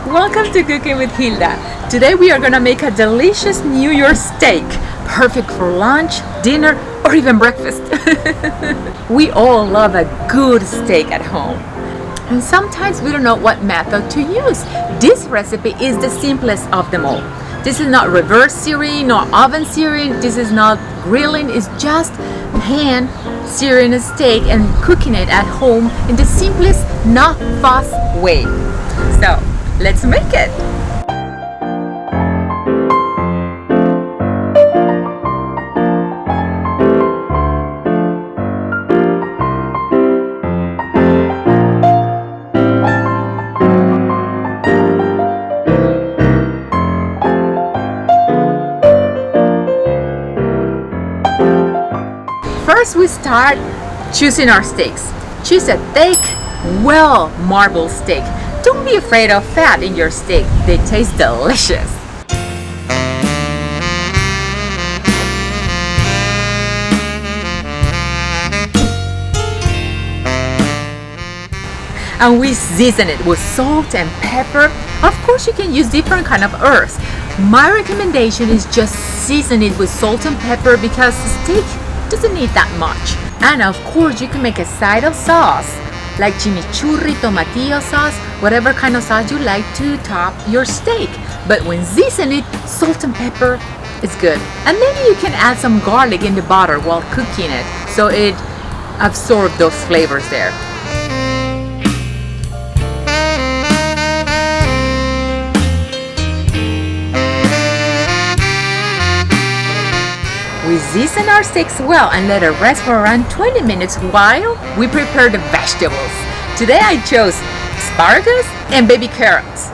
Welcome to Cooking with Hilda. Today we are gonna make a delicious New Year's steak, perfect for lunch, dinner, or even breakfast. We all love a good steak at home. And sometimes we don't know what method to use. This recipe is the simplest of them all. This is not reverse searing nor oven searing. This is not grilling. It's just hand searing a steak and cooking it at home in the simplest, not fuss way. So let's make it. First, we start choosing our steaks. Choose a thick, well marbled steak. Don't be afraid of fat in your steak. They taste delicious. And we season it with salt and pepper. Of course, you can use different kind of herbs. My recommendation is just season it with salt and pepper because the steak doesn't need that much. And of course, you can make a side of sauce like chimichurri, tomatillo sauce, whatever kind of sauce you like to top your steak. But when season it, salt and pepper is good. And maybe you can add some garlic in the butter while cooking it so it absorbs those flavors there. We season our steaks well and let it rest for around 20 minutes while we prepare the vegetables. Today I chose asparagus and baby carrots.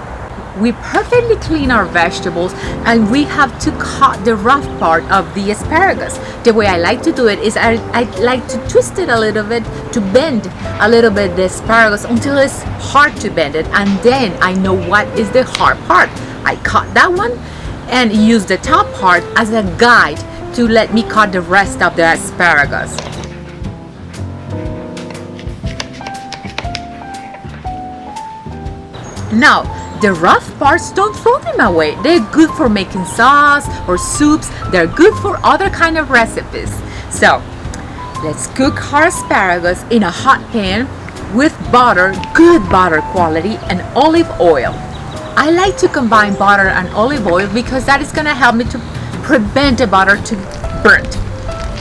We perfectly clean our vegetables and we have to cut the rough part of the asparagus. The way I like to do it is I like to twist it a little bit to bend a little bit the asparagus until it's hard to bend it, and then I know what is the hard part. I cut that one and use the top part as a guide to let me cut the rest of the asparagus. Now, the rough parts, don't throw them away. They're good for making sauce or soups. They're good for other kind of recipes. So, let's cook our asparagus in a hot pan with butter, good butter quality, and olive oil. I like to combine butter and olive oil because that is gonna help me to prevent the butter to burn.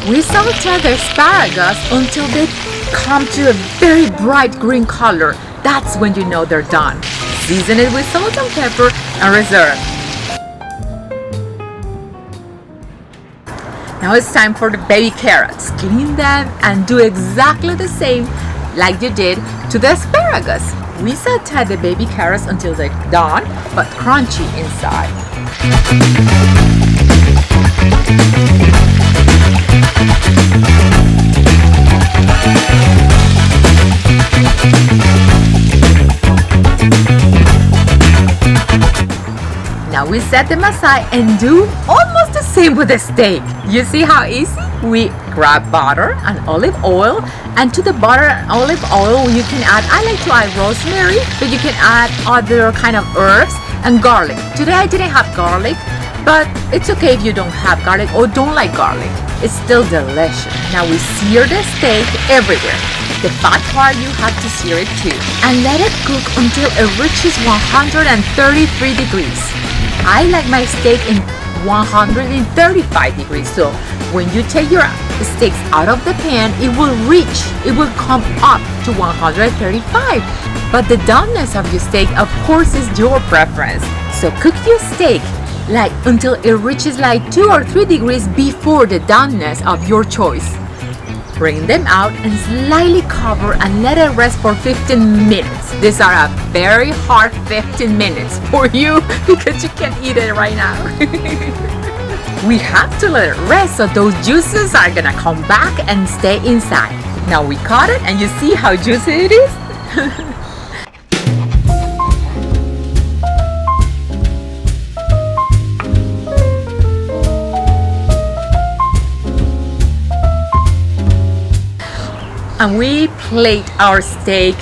We saute the asparagus until they come to a very bright green color. That's when you know they're done. Season it with salt and pepper and reserve. Now it's time for the baby carrots. Clean them and do exactly the same like you did to the asparagus. We saute the baby carrots until they're done but crunchy inside. Now we set them aside and do almost the same with the steak. You see how easy? We grab butter and olive oil, and to the butter and olive oil you can add, I like to add rosemary, but you can add other kind of herbs and garlic. Today I didn't have garlic, but it's okay if you don't have garlic or don't like garlic. It's still delicious. Now we sear the steak everywhere. The fat part you have to sear it too. And let it cook until it reaches 133 degrees. I like my steak in 135 degrees. So when you take your steaks out of the pan, it will come up to 135. But the doneness of your steak, of course, is your preference. So cook your steak like until it reaches like 2 or 3 degrees before the doneness of your choice. Bring them out and slightly cover and let it rest for 15 minutes. These are a very hard 15 minutes for you because you can't eat it right now. We have to let it rest so those juices are gonna come back and stay inside. Now we cut it and you see how juicy it is? And we plate our steak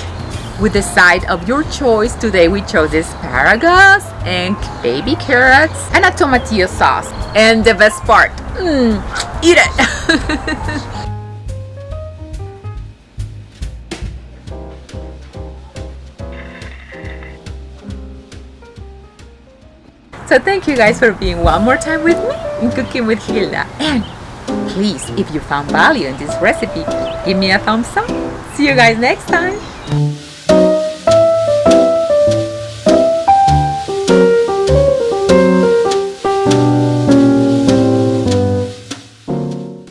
with the side of your choice. Today we chose asparagus and baby carrots and a tomatillo sauce. And the best part, eat it! So thank you guys for being one more time with me in Cooking with Hilda. And please, if you found value in this recipe, give me a thumbs up. See you guys next time.